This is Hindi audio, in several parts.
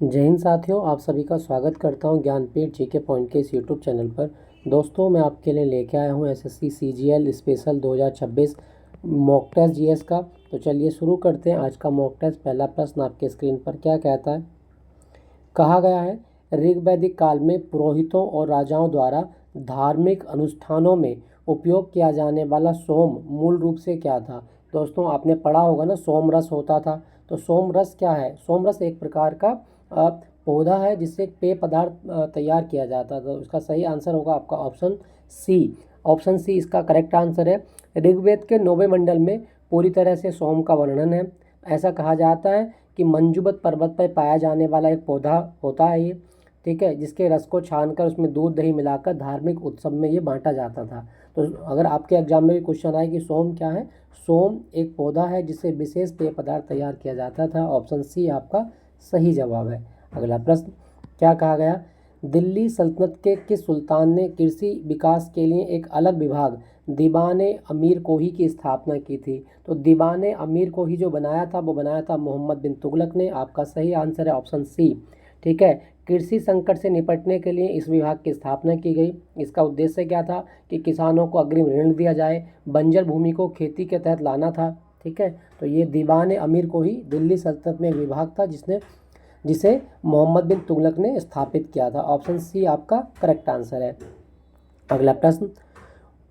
जय हिंद साथियों, आप सभी का स्वागत करता हूं ज्ञानपीठ जीके पॉइंट के इस यूट्यूब चैनल पर। दोस्तों, मैं आपके लिए लेके आया हूं SSC CGL special 2026 mock test GS का। तो चलिए शुरू करते हैं आज का मॉक टेस्ट। पहला प्रश्न आपके स्क्रीन पर क्या कहता है। कहा गया है, ऋग्वैदिक काल में पुरोहितों और राजाओं द्वारा धार्मिक अनुष्ठानों में उपयोग किया जाने वाला सोम मूल रूप से क्या था। दोस्तों, आपने पढ़ा होगा ना, सोम रस होता था। तो सोम रस क्या है? सोम रस एक प्रकार का पौधा है जिससे एक पेय पदार्थ तैयार किया जाता है। तो इसका सही आंसर होगा आपका ऑप्शन सी। ऑप्शन सी इसका करेक्ट आंसर है। ऋग्वेद के 9वें मंडल में पूरी तरह से सोम का वर्णन है। ऐसा कहा जाता है कि मंजूबत पर्वत पर पाया जाने वाला एक पौधा होता है ये, ठीक है, जिसके रस को छानकर उसमें दूध दही मिलाकर धार्मिक उत्सव में ये बांटा जाता था। तो अगर आपके एग्जाम में भी क्वेश्चन आए कि सोम क्या है, सोम एक पौधा है जिससे विशेष पेय पदार्थ तैयार किया जाता था। ऑप्शन सी आपका सही जवाब है। अगला प्रश्न क्या कहा गया, दिल्ली सल्तनत के किस सुल्तान ने कृषि विकास के लिए एक अलग विभाग दीवाने अमीर कोही की स्थापना की थी। तो दीवाने अमीर कोही जो बनाया था वो बनाया था मोहम्मद बिन तुगलक ने। आपका सही आंसर है ऑप्शन सी। ठीक है, कृषि संकट से निपटने के लिए इस विभाग की स्थापना की गई। इसका उद्देश्य क्या था कि किसानों को अग्रिम ऋण दिया जाए, बंजर भूमि को खेती के तहत लाना था। ठीक है, तो ये दीवाने अमीर कोही दिल्ली सल्तनत में एक विभाग था जिसे मोहम्मद बिन तुगलक ने स्थापित किया था। ऑप्शन सी आपका करेक्ट आंसर है। अगला प्रश्न,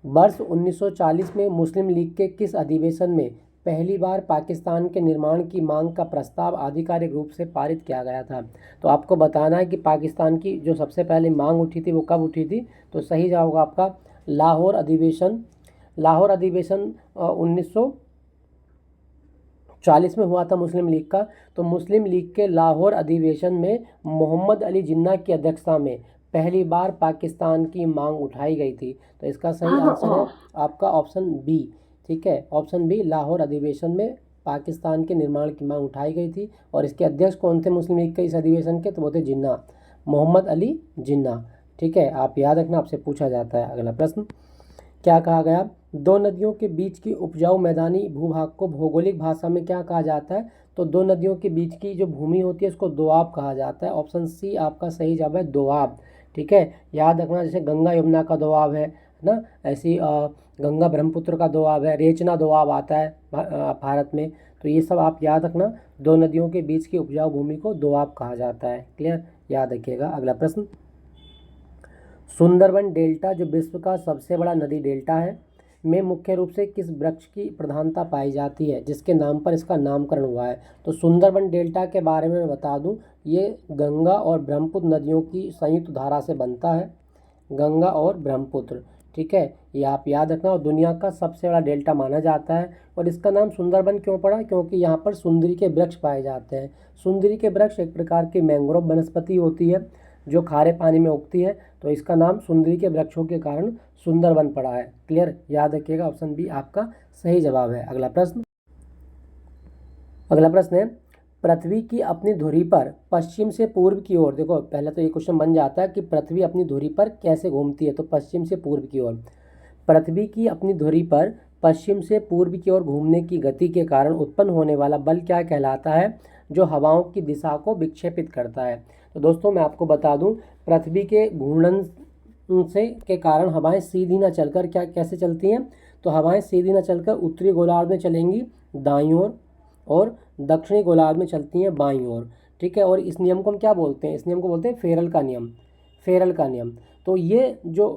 वर्ष 1940 में मुस्लिम लीग के किस अधिवेशन में पहली बार पाकिस्तान के निर्माण की मांग का प्रस्ताव आधिकारिक रूप से पारित किया गया था। तो आपको बताना है कि पाकिस्तान की जो सबसे पहले मांग उठी थी वो कब उठी थी। तो सही जवाब होगा आपका लाहौर अधिवेशन। लाहौर अधिवेशन 1940 में हुआ था मुस्लिम लीग का। तो मुस्लिम लीग के लाहौर अधिवेशन में मोहम्मद अली जिन्ना की अध्यक्षता में पहली बार पाकिस्तान की मांग उठाई गई थी। तो इसका सही आंसर है आपका ऑप्शन बी। ठीक है, ऑप्शन बी, लाहौर अधिवेशन में पाकिस्तान के निर्माण की मांग उठाई गई थी। और इसके अध्यक्ष कौन थे मुस्लिम लीग के इस अधिवेशन के? तो वो थे जिन्ना, मोहम्मद अली जिन्ना। ठीक है, आप याद रखना, आपसे पूछा जाता है। अगला प्रश्न क्या कहा गया, दो नदियों के बीच की उपजाऊ मैदानी भूभाग को भौगोलिक भाषा में क्या कहा जाता है। तो दो नदियों के बीच की जो भूमि होती है उसको दोआब कहा जाता है। ऑप्शन सी आपका सही जवाब है, दोआब। ठीक है, याद रखना, जैसे गंगा यमुना का दोआब है ना, ऐसी गंगा ब्रह्मपुत्र का दोआब है, रेचना दोआब आता है भारत में। तो ये सब आप याद रखना, दो नदियों के बीच की उपजाऊ भूमि को दोआब कहा जाता है। क्लियर, याद रखिएगा। अगला प्रश्न, सुंदरबन डेल्टा जो विश्व का सबसे बड़ा नदी डेल्टा है में मुख्य रूप से किस वृक्ष की प्रधानता पाई जाती है जिसके नाम पर इसका नामकरण हुआ है। तो सुंदरबन डेल्टा के बारे में मैं बता दूं, ये गंगा और ब्रह्मपुत्र नदियों की संयुक्त धारा से बनता है, गंगा और ब्रह्मपुत्र। ठीक है, ये आप याद रखना। और दुनिया का सबसे बड़ा डेल्टा माना जाता है। और इसका नाम सुंदरबन क्यों पड़ा? क्योंकि यहाँ पर सुंदरी के वृक्ष पाए जाते हैं। सुंदरी के वृक्ष एक प्रकार की मैंग्रोव वनस्पति होती है जो खारे पानी में उगती है। तो इसका नाम सुंदरी के वृक्षों के कारण सुंदरबन पड़ा है। क्लियर, याद रखिएगा, ऑप्शन बी आपका सही जवाब है। अगला प्रश्न है, पृथ्वी की अपनी धुरी पर पश्चिम से पूर्व की ओर, देखो पहले तो ये क्वेश्चन बन जाता है कि पृथ्वी अपनी धुरी पर कैसे घूमती है। तो पश्चिम से पूर्व की ओर, पृथ्वी की अपनी धुरी पर पश्चिम से पूर्व की ओर घूमने की गति के कारण उत्पन्न होने वाला बल क्या कहलाता है जो हवाओं की दिशा को विक्षेपित करता है। तो दोस्तों मैं आपको बता दूं, पृथ्वी के घूर्णन से के कारण हवाएं सीधी न चलकर क्या कैसे चलती हैं। तो हवाएं सीधी न चलकर उत्तरी गोलार्ध में चलेंगी दाईं ओर और दक्षिणी गोलार्ध में चलती हैं बाईं ओर। ठीक है, और इस नियम को हम क्या बोलते हैं? इस नियम को बोलते हैं फेरल का नियम। फेरल का नियम। तो ये जो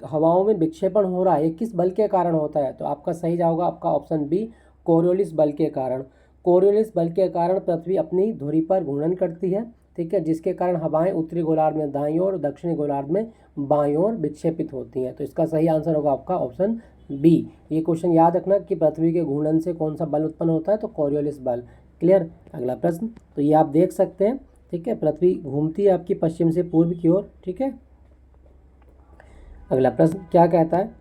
हवाओं में विक्षेपण हो रहा है ये किस बल के कारण होता है? तो आपका सही जवाब होगा आपका ऑप्शन बी, कोरियोलिस बल के कारण। कोरियोलिस बल के कारण पृथ्वी अपनी धुरी पर घूर्णन करती है। ठीक है, जिसके कारण हवाएं उत्तरी गोलार्ध में दाईं ओर, दक्षिणी गोलार्ध में बाईं ओर विक्षेपित होती हैं। तो इसका सही आंसर होगा आपका ऑप्शन बी। ये क्वेश्चन याद रखना कि पृथ्वी के घूर्णन से कौन सा बल उत्पन्न होता है, तो कोरियोलिस बल। क्लियर, अगला प्रश्न, तो ये आप देख सकते हैं। ठीक है, पृथ्वी घूमती है आपकी पश्चिम से पूर्व की ओर। ठीक है, अगला प्रश्न क्या कहता है,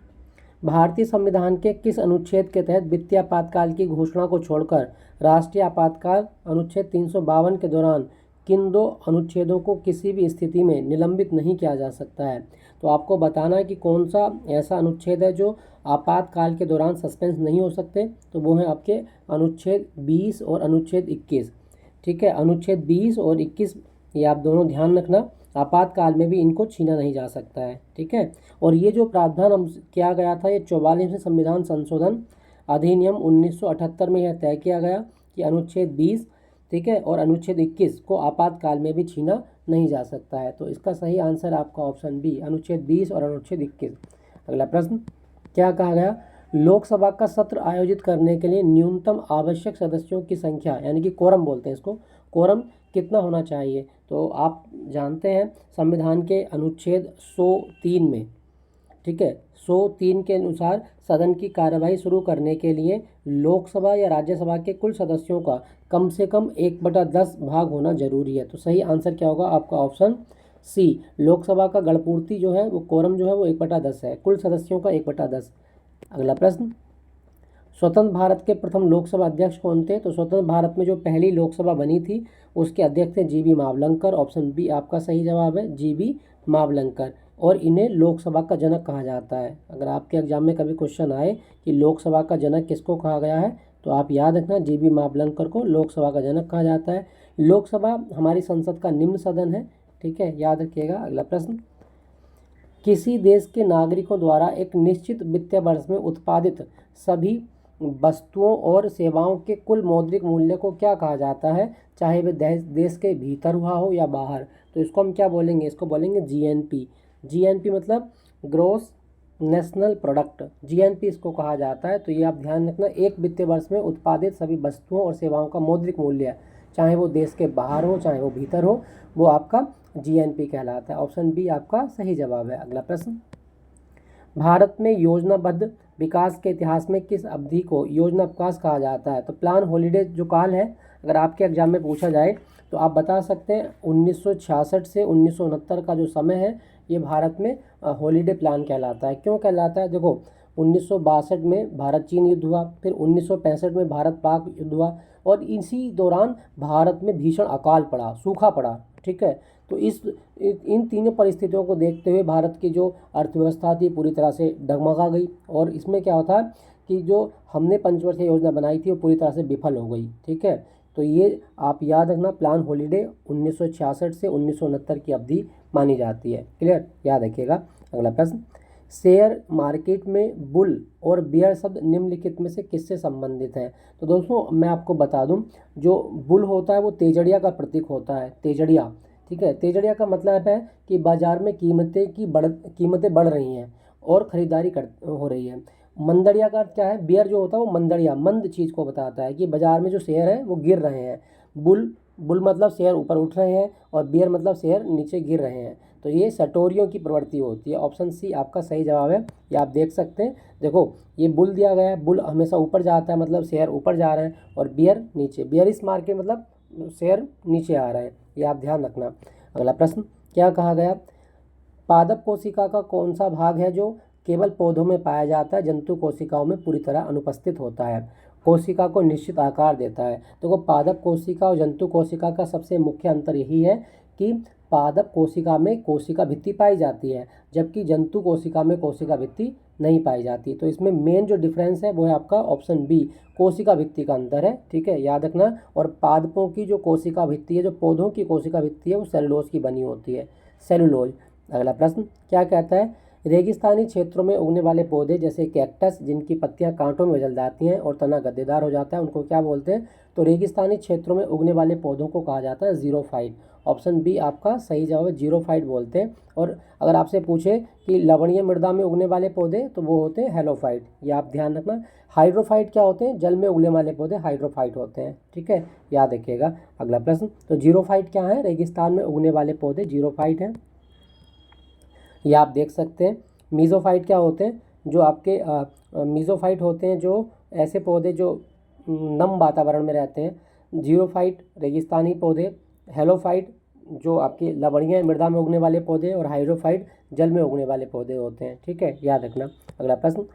भारतीय संविधान के किस अनुच्छेद के तहत वित्तीय आपातकाल की घोषणा को छोड़कर राष्ट्रीय आपातकाल अनुच्छेद 352 के दौरान किन दो अनुच्छेदों को किसी भी स्थिति में निलंबित नहीं किया जा सकता है। तो आपको बताना है कि कौन सा ऐसा अनुच्छेद है जो आपातकाल के दौरान सस्पेंस नहीं हो सकते। तो वो है आपके अनुच्छेद 20 और अनुच्छेद 21। ठीक है, अनुच्छेद 20 और 21 ये आप दोनों ध्यान रखना, आपातकाल में भी इनको छीना नहीं जा सकता है, ठीक है। और ये जो प्रावधान हम किया गया था, ये 44वें संविधान संशोधन अधिनियम 1978 में यह तय किया गया कि अनुच्छेद 20, ठीक है, और अनुच्छेद 21 को आपातकाल में भी छीना नहीं जा सकता है। तो इसका सही आंसर आपका ऑप्शन बी, अनुच्छेद 20 और अनुच्छेद 21। अगला प्रश्न क्या कहा गया, लोकसभा का सत्र आयोजित करने के लिए न्यूनतम आवश्यक सदस्यों की संख्या, यानी कि कोरम बोलते हैं इसको, कोरम कितना होना चाहिए। तो आप जानते हैं संविधान के अनुच्छेद 103 में, ठीक है, 103 के अनुसार सदन की कार्यवाही शुरू करने के लिए लोकसभा या राज्यसभा के कुल सदस्यों का कम से कम 1/10 भाग होना जरूरी है। तो सही आंसर क्या होगा आपका ऑप्शन सी, लोकसभा का गणपूर्ति जो है वो कोरम जो है वो 1/10 है, कुल सदस्यों का 1/10। अगला प्रश्न, स्वतंत्र भारत के प्रथम लोकसभा अध्यक्ष कौन थे। तो स्वतंत्र भारत में जो पहली लोकसभा बनी थी उसके अध्यक्ष थे जीबी मावलंकर। ऑप्शन बी आपका सही जवाब है, जीबी मावलंकर। और इन्हें लोकसभा का जनक कहा जाता है। अगर आपके एग्जाम में कभी क्वेश्चन आए कि लोकसभा का जनक किसको कहा गया है, तो आप याद रखना जीबी मावलंकर को लोकसभा का जनक कहा जाता है। लोकसभा हमारी संसद का निम्न सदन है, ठीक है, याद रखिएगा। अगला प्रश्न, किसी देश के नागरिकों द्वारा एक निश्चित वित्तीय वर्ष में उत्पादित सभी वस्तुओं और सेवाओं के कुल मौद्रिक मूल्य को क्या कहा जाता है, चाहे वे देश के भीतर हुआ हो या बाहर। तो इसको हम क्या बोलेंगे, इसको बोलेंगे जीएनपी। जीएनपी मतलब ग्रोस नेशनल प्रोडक्ट, जीएनपी इसको कहा जाता है। तो ये आप ध्यान रखना, एक वित्तीय वर्ष में उत्पादित सभी वस्तुओं और सेवाओं का मौद्रिक मूल्य, चाहे वो देश के बाहर हो चाहे वो भीतर हो, वो आपका जीएनपी कहलाता है। ऑप्शन बी आपका सही जवाब है। अगला प्रश्न, भारत में योजनाबद्ध विकास के इतिहास में किस अवधि को योजना विकास कहा जाता है। तो प्लान हॉलीडे जो काल है, अगर आपके एग्जाम में पूछा जाए तो आप बता सकते हैं 1966 से 1969 का जो समय है ये भारत में हॉलीडे प्लान कहलाता है। क्यों कहलाता है, देखो 1962 में भारत चीन युद्ध हुआ, फिर 1965 में भारत पाक युद्ध हुआ, और इसी दौरान भारत में भीषण अकाल पड़ा, सूखा पड़ा, ठीक है। तो इन तीनों परिस्थितियों को देखते हुए भारत की जो अर्थव्यवस्था थी पूरी तरह से डगमगा गई, और इसमें क्या होता है कि जो हमने पंचवर्षीय योजना बनाई थी वो पूरी तरह से विफल हो गई, ठीक है। तो ये आप याद रखना, प्लान हॉलीडे 1966 से 1969 की अवधि मानी जाती है। क्लियर, याद रखिएगा। अगला प्रश्न, शेयर मार्केट में बुल और बियर शब्द निम्नलिखित में से किससे संबंधित हैं। तो दोस्तों मैं आपको बता दूं, जो बुल होता है वो तेजड़िया का प्रतीक होता है, तेजड़िया, ठीक है। तेजड़िया का मतलब है कि बाजार में कीमतें बढ़ रही हैं और खरीदारी हो रही है। मंदड़िया का अर्थ क्या है, बियर जो होता है वो मंदड़िया, मंद चीज़ को बताता है कि बाजार में जो शेयर है वो गिर रहे हैं। बुल मतलब शेयर ऊपर उठ रहे हैं, और बियर मतलब शेयर नीचे गिर रहे हैं। तो ये सटोरियों की प्रवृत्ति होती है। ऑप्शन सी आपका सही जवाब है। ये आप देख सकते हैं, देखो ये बुल दिया गया है, बुल हमेशा ऊपर जाता है मतलब शेयर ऊपर जा रहे हैं, और बियर नीचे, बियरिश मार्केट मतलब शेयर नीचे आ रहा है, ये आप ध्यान रखना। अगला प्रश्न क्या कहा गया, पादप कोशिका का कौन सा भाग है जो केवल पौधों में पाया जाता है, जंतु कोशिकाओं में पूरी तरह अनुपस्थित होता है, कोशिका को निश्चित आकार देता है। तो पादप कोशिका और जंतु कोशिका का सबसे मुख्य अंतर यही है कि पादप कोशिका में कोशिका भित्ति पाई जाती है, जबकि जंतु कोशिका में कोशिका भित्ति नहीं पाई जाती। तो इसमें मेन जो डिफरेंस है वो है आपका ऑप्शन बी, कोशिका भित्ति का अंतर है, ठीक है, याद रखना। और पादपों की जो कोशिका भित्ति है, जो पौधों की कोशिका भित्ति है, वो सेलुलोज की बनी होती है, सेलुलोज। अगला प्रश्न क्या कहता है, रेगिस्तानी क्षेत्रों में उगने वाले पौधे जैसे कैक्टस, जिनकी पत्तियां कांटों में बदल जाती हैं और तना गद्देदार हो जाता है, उनको क्या बोलते हैं। तो रेगिस्तानी क्षेत्रों में उगने वाले पौधों को कहा जाता है जीरोफाइट। ऑप्शन बी आपका सही जवाब है, जीरोफाइट बोलते हैं। और अगर आपसे पूछे कि लवणीय मृदा में उगने वाले पौधे, तो वो होते हैं हेलोफाइट, ये आप ध्यान रखना। हाइड्रोफाइट क्या होते हैं, जल में उगने वाले पौधे हाइड्रोफाइट होते हैं, ठीक है, याद रखिएगा। अगला प्रश्न, तो जीरोफाइट क्या है, रेगिस्तान में उगने वाले पौधे जीरोफाइट हैं, ये आप देख सकते हैं। मीज़ोफाइट क्या होते हैं, जो आपके मीज़ोफाइट होते हैं जो ऐसे पौधे जो नम वातावरण में रहते हैं। जीरोफाइट रेगिस्तानी पौधे, हेलोफाइट जो आपके लवणीय मृदा में उगने वाले पौधे, और हाइड्रोफाइट जल में उगने वाले पौधे होते हैं, ठीक है, याद रखना। अगला प्रश्न,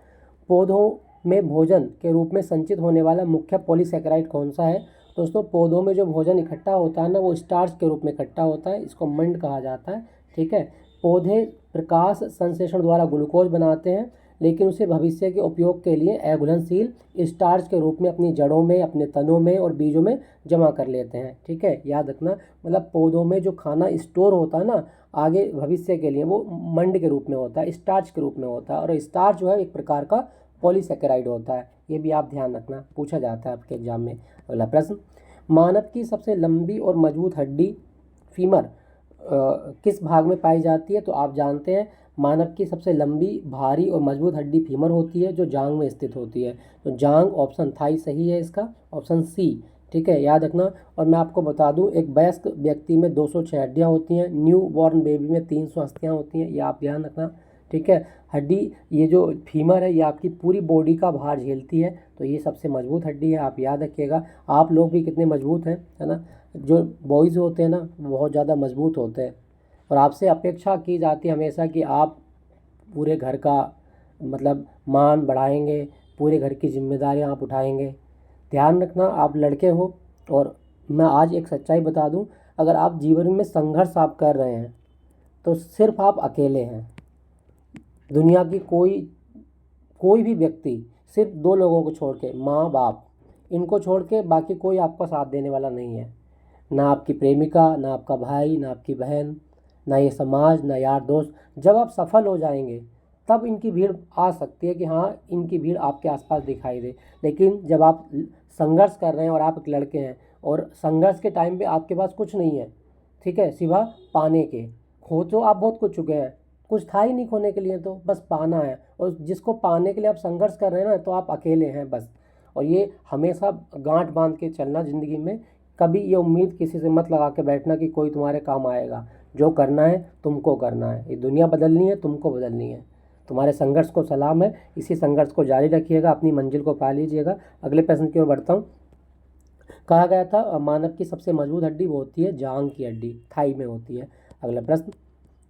पौधों में भोजन के रूप में संचित होने वाला मुख्य पॉलीसेकेराइड कौन सा है। दोस्तों पौधों में जो भोजन इकट्ठा होता है ना, वो स्टार्च के रूप में इकट्ठा होता है, इसको मंड कहा जाता है, ठीक है। पौधे प्रकाश संश्लेषण द्वारा ग्लूकोज बनाते हैं, लेकिन उसे भविष्य के उपयोग के लिए अघुलनशील स्टार्च के रूप में अपनी जड़ों में, अपने तनों में और बीजों में जमा कर लेते हैं। ठीक है, याद रखना, मतलब पौधों में जो खाना स्टोर होता है ना आगे भविष्य के लिए, वो मंड के रूप में होता है, स्टार्च के रूप में होता है। और स्टार्च जो है एक प्रकार का पॉलीसेकेराइड होता है, ये भी आप ध्यान रखना, पूछा जाता है आपके एग्जाम में। अगला प्रश्न, मानव की सबसे लंबी और मजबूत हड्डी फीमर किस भाग में पाई जाती है? तो आप जानते हैं मानव की सबसे लंबी, भारी और मजबूत हड्डी फीमर होती है, जो जांग में स्थित होती है। तो जांग ऑप्शन थाई सही है इसका, ऑप्शन सी। ठीक है, याद रखना। और मैं आपको बता दूं, एक वयस्क व्यक्ति में 206 हड्डियाँ होती हैं, न्यू बॉर्न बेबी में 300 अस्थियाँ होती हैं, ये आप ध्यान रखना। ठीक है, हड्डी, ये जो फीमर है ये आपकी पूरी बॉडी का भार झेलती है, तो ये सबसे मजबूत हड्डी है, आप याद रखिएगा। आप लोग भी कितने मजबूत हैं, है ना। जो बॉयज़ होते हैं ना वो बहुत ज़्यादा मजबूत होते हैं, और आपसे अपेक्षा की जाती है हमेशा कि आप पूरे घर का मतलब मान बढ़ाएंगे, पूरे घर की जिम्मेदारियां आप उठाएंगे। ध्यान रखना, आप लड़के हो, और मैं आज एक सच्चाई बता दूं, अगर आप जीवन में संघर्ष आप कर रहे हैं तो सिर्फ आप अकेले हैं। दुनिया की कोई भी व्यक्ति, सिर्फ दो लोगों को छोड़ के, माँ बाप, इनको छोड़ के बाकी कोई आपका साथ देने वाला नहीं है। ना आपकी प्रेमिका, ना आपका भाई, ना आपकी बहन, ना ये समाज, ना यार दोस्त। जब आप सफल हो जाएंगे तब इनकी भीड़ आ सकती है कि हाँ इनकी भीड़ आपके आसपास दिखाई दे, लेकिन जब आप संघर्ष कर रहे हैं और आप एक लड़के हैं और संघर्ष के टाइम पे आपके पास कुछ नहीं है, ठीक है, सिवा पाने के, खो तो आप बहुत कुछ चुके हैं, कुछ था ही नहीं खोने के लिए, तो बस पाना है, और जिसको पाने के लिए आप संघर्ष कर रहे हैं ना, तो आप अकेले हैं बस। और ये हमेशा गांठ बांध के चलना ज़िंदगी में, कभी ये उम्मीद किसी से मत लगा के बैठना कि कोई तुम्हारे काम आएगा। जो करना है तुमको करना है, ये दुनिया बदलनी है, तुमको बदलनी है। तुम्हारे संघर्ष को सलाम है, इसी संघर्ष को जारी रखिएगा, अपनी मंजिल को पा लीजिएगा। अगले प्रश्न की ओर बढ़ता हूँ। कहा गया था मानव की सबसे मजबूत हड्डी वो होती है जांघ की हड्डी, थाई में होती है। अगला प्रश्न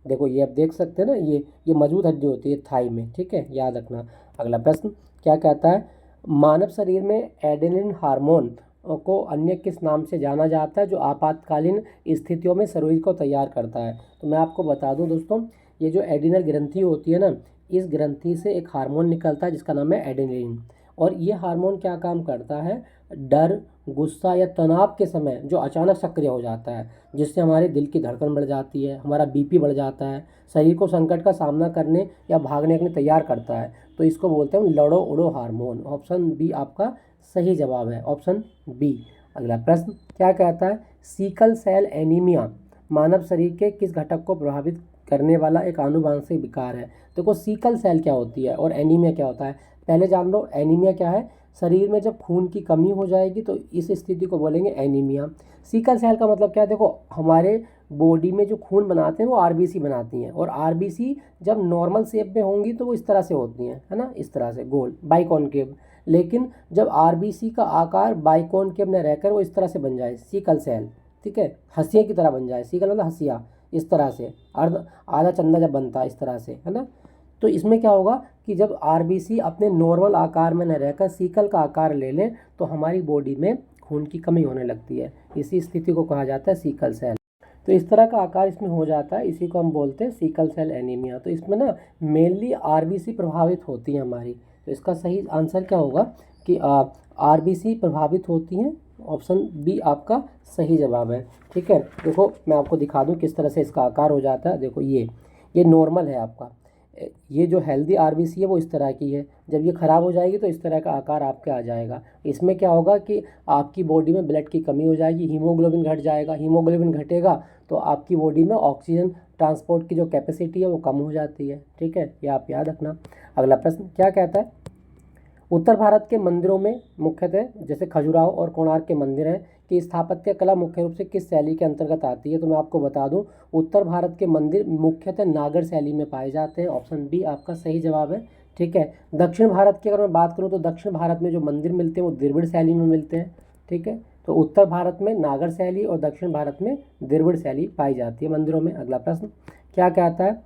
देखो, ये आप देख सकते हैं ना, ये मजबूत हड्डी होती है थाई में। ठीक है, याद रखना। अगला प्रश्न क्या कहता है, मानव शरीर में एड्रेनलिन हार्मोन को अन्य किस नाम से जाना जाता है, जो आपातकालीन स्थितियों में शरीर को तैयार करता है? तो मैं आपको बता दूं दोस्तों, ये जो एड्रिनल ग्रंथि होती है ना, इस ग्रंथि से एक हार्मोन निकलता है जिसका नाम है एड्रेनलिन। और ये हार्मोन क्या काम करता है, डर, गुस्सा या तनाव के समय जो अचानक सक्रिय हो जाता है, जिससे हमारे दिल की धड़कन बढ़ जाती है, हमारा बीपी बढ़ जाता है, शरीर को संकट का सामना करने या भागने के लिए तैयार करता है। तो इसको बोलते हैं लड़ो उड़ो हार्मोन। ऑप्शन बी आपका सही जवाब है, ऑप्शन बी। अगला प्रश्न क्या कहता है, सीकल सेल एनीमिया मानव शरीर के किस घटक को प्रभावित करने वाला एक आनुवांशिक विकार है? देखो, सीकल सेल क्या होती है और एनीमिया क्या होता है, पहले जान लो। एनीमिया क्या है, शरीर में जब खून की कमी हो जाएगी तो इस स्थिति को बोलेंगे एनीमिया। सीकल सेल का मतलब क्या है, देखो हमारे बॉडी में जो खून बनाते हैं वो आरबीसी बनाती हैं, और आरबीसी जब नॉर्मल शेप में होंगी तो वो इस तरह से होती हैं, है ना, इस तरह से गोल बाइकॉनकेव। लेकिन जब आरबीसी का आकार बाइकॉनकेव न रहकर वो इस तरह से बन जाए सीकल सेल, ठीक है, हंसिया की तरह बन जाए, सीकल मतलब हंसिया, इस तरह से अर्ध आधा चंदा जब बनता है इस तरह से, है ना, तो इसमें क्या होगा कि जब आरबीसी अपने नॉर्मल आकार में न रहकर सीकल का आकार ले लें तो हमारी बॉडी में खून की कमी होने लगती है। इसी स्थिति को कहा जाता है सीकल सेल। तो इस तरह का आकार इसमें हो जाता है, इसी को हम बोलते हैं सीकल सेल एनीमिया। तो इसमें ना मेनली आरबीसी प्रभावित होती हैं हमारी। तो इसका सही आंसर क्या होगा कि आरबीसी प्रभावित होती हैं, ऑप्शन बी आपका सही जवाब है। ठीक है, देखो मैं आपको दिखा दूं किस तरह से इसका आकार हो जाता है। देखो ये नॉर्मल है आपका, ये जो हेल्दी आरबीसी है वो इस तरह की है, जब ये ख़राब हो जाएगी तो इस तरह का आकार आपके आ जाएगा। इसमें क्या होगा कि आपकी बॉडी में ब्लड की कमी हो जाएगी, हीमोग्लोबिन घट जाएगा, हीमोग्लोबिन घटेगा तो आपकी बॉडी में ऑक्सीजन ट्रांसपोर्ट की जो कैपेसिटी है वो कम हो जाती है। ठीक है, ये आप याद रखना। अगला प्रश्न क्या कहता है, उत्तर भारत के मंदिरों में मुख्यतः जैसे खजुराहो और कोणार्क के मंदिर हैं कि स्थापत्य कला मुख्य रूप से किस शैली के अंतर्गत आती है? तो मैं आपको बता दूं, उत्तर भारत के मंदिर मुख्यतः नागर शैली में पाए जाते हैं, ऑप्शन बी आपका सही जवाब है। ठीक है, दक्षिण भारत की अगर मैं बात करूं तो दक्षिण भारत में जो मंदिर मिलते हैं वो द्रविड़ शैली में मिलते हैं। ठीक है, तो उत्तर भारत में नागर शैली और दक्षिण भारत में द्रविड़ शैली पाई जाती है मंदिरों में। अगला प्रश्न क्या कहता है,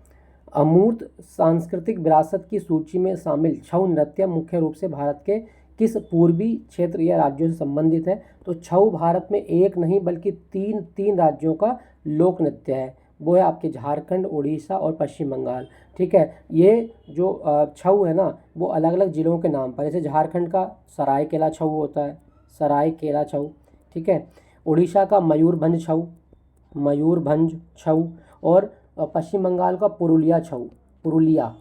अमूर्त सांस्कृतिक विरासत की सूची में शामिल छऊ नृत्य मुख्य रूप से भारत के किस पूर्वी क्षेत्र या राज्यों से संबंधित है? तो छऊ भारत में एक नहीं बल्कि तीन राज्यों का लोक नृत्य है। वो है आपके झारखंड, उड़ीसा और पश्चिम बंगाल। ठीक है, ये जो छऊ है ना वो अलग अलग ज़िलों के नाम पर, जैसे झारखंड का सरायकेला छऊ होता है, सरायकेला छऊ। ठीक है, उड़ीसा का मयूरभंज छऊ, मयूरभंज छऊ, और पश्चिम बंगाल का पुरुलिया छऊ, पुरुलिया।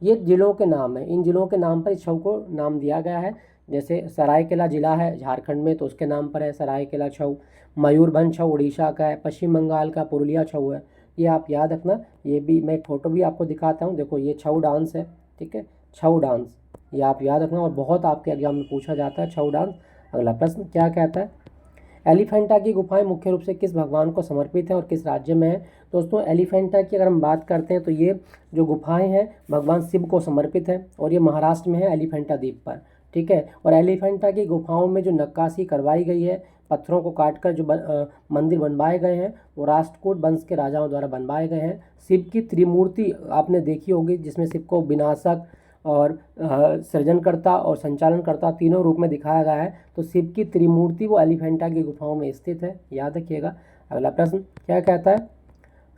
ये ज़िलों के नाम हैं, इन ज़िलों के नाम पर इस छऊ को नाम दिया गया है। जैसे सरायकेला ज़िला है झारखंड में तो उसके नाम पर है सरायकेला छऊ, मयूरभंज छऊ उड़ीसा का है, पश्चिम बंगाल का पुरुलिया छऊ है। ये आप याद रखना। ये भी मैं एक फ़ोटो भी आपको दिखाता हूँ, देखो ये छऊ डांस है। ठीक है, छऊ डांस, ये आप याद रखना और बहुत आपके एग्जाम में पूछा जाता है छऊ डांस। अगला प्रश्न क्या कहता है, एलिफेंटा की गुफाएं मुख्य रूप से किस भगवान को समर्पित हैं और किस राज्य में है। दोस्तों एलिफेंटा की अगर हम बात करते हैं तो ये जो गुफाएं हैं भगवान शिव को समर्पित है और ये महाराष्ट्र में है, एलिफेंटा द्वीप पर। ठीक है, और एलिफेंटा की गुफाओं में जो नक्काशी करवाई गई है, पत्थरों को काटकर जो मंदिर बनवाए गए हैं वो राष्ट्रकूट वंश के राजाओं द्वारा बनवाए गए हैं। शिव की त्रिमूर्ति आपने देखी होगी, जिसमें शिव को विनाशक और सृजनकर्ता और संचालनकर्ता तीनों रूप में दिखाया गया है। तो शिव की त्रिमूर्ति वो एलिफेंटा की गुफाओं में स्थित है, याद रखिएगा। अगला प्रश्न क्या कहता है,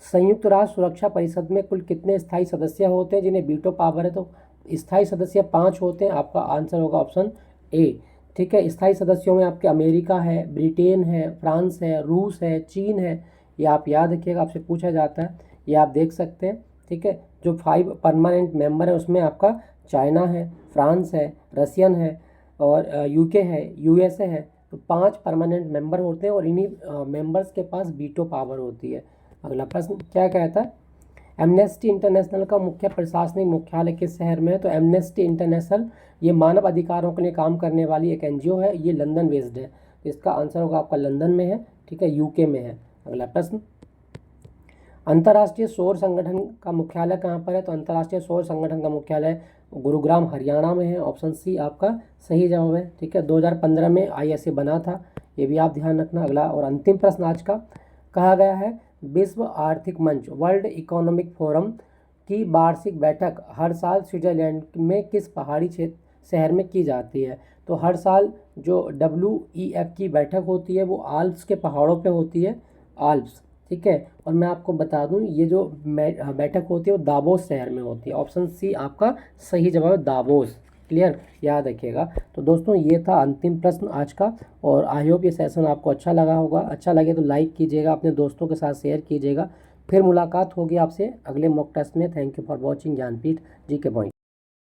संयुक्त राष्ट्र सुरक्षा परिषद में कुल कितने स्थायी सदस्य होते हैं जिन्हें वीटो पावर है। तो स्थायी सदस्य 5 होते हैं, आपका आंसर होगा ऑप्शन ए। ठीक है, स्थायी सदस्यों में आपके अमेरिका है, ब्रिटेन है, फ्रांस है, रूस है, चीन है। ये आप याद रखिएगा, आपसे पूछा जाता है, ये आप देख सकते हैं। ठीक है, जो 5 परमानेंट मेंबर है उसमें आपका चाइना है, फ्रांस है, रशियन है और यूके है, यूएसए है। तो 5 परमानेंट मेंबर होते हैं और इन्हीं मेंबर्स के पास वीटो पावर होती है। अगला प्रश्न क्या कहता है, एमनेस्टी इंटरनेशनल का मुख्य प्रशासनिक मुख्यालय किस शहर में है। तो एमनेस्टी इंटरनेशनल ये मानव अधिकारों के लिए काम करने वाली एक एनजीओ है, ये लंदन बेस्ड है। तो इसका आंसर होगा आपका लंदन में है। ठीक है, यूके में है। अगला प्रश्न, अंतर्राष्ट्रीय सौर संगठन का मुख्यालय कहाँ पर है। तो अंतर्राष्ट्रीय सौर संगठन का मुख्यालय गुरुग्राम हरियाणा में है, ऑप्शन सी आपका सही जवाब है। ठीक है, 2015 में आईएसए बना था, ये भी आप ध्यान रखना। अगला और अंतिम प्रश्न आज का, कहा गया है विश्व आर्थिक मंच वर्ल्ड इकोनॉमिक फोरम की वार्षिक बैठक हर साल स्विट्जरलैंड में किस पहाड़ी क्षेत्र शहर में की जाती है। तो हर साल जो WEF की बैठक होती है वो आल्प्स के पहाड़ों पे होती है, आल्प्स। ठीक है, और मैं आपको बता दूं ये जो बैठक होती है वो दावोस शहर में होती है, ऑप्शन सी आपका सही जवाब है, दावोस। क्लियर, याद रखिएगा। तो दोस्तों ये था अंतिम प्रश्न आज का, और आई होप ये सेशन आपको अच्छा लगा होगा। अच्छा लगे तो लाइक कीजिएगा, अपने दोस्तों के साथ शेयर कीजिएगा। फिर मुलाकात होगी आपसे अगले मॉक टेस्ट में। Thank you for watching Gyanpeeth ji के पॉइंट।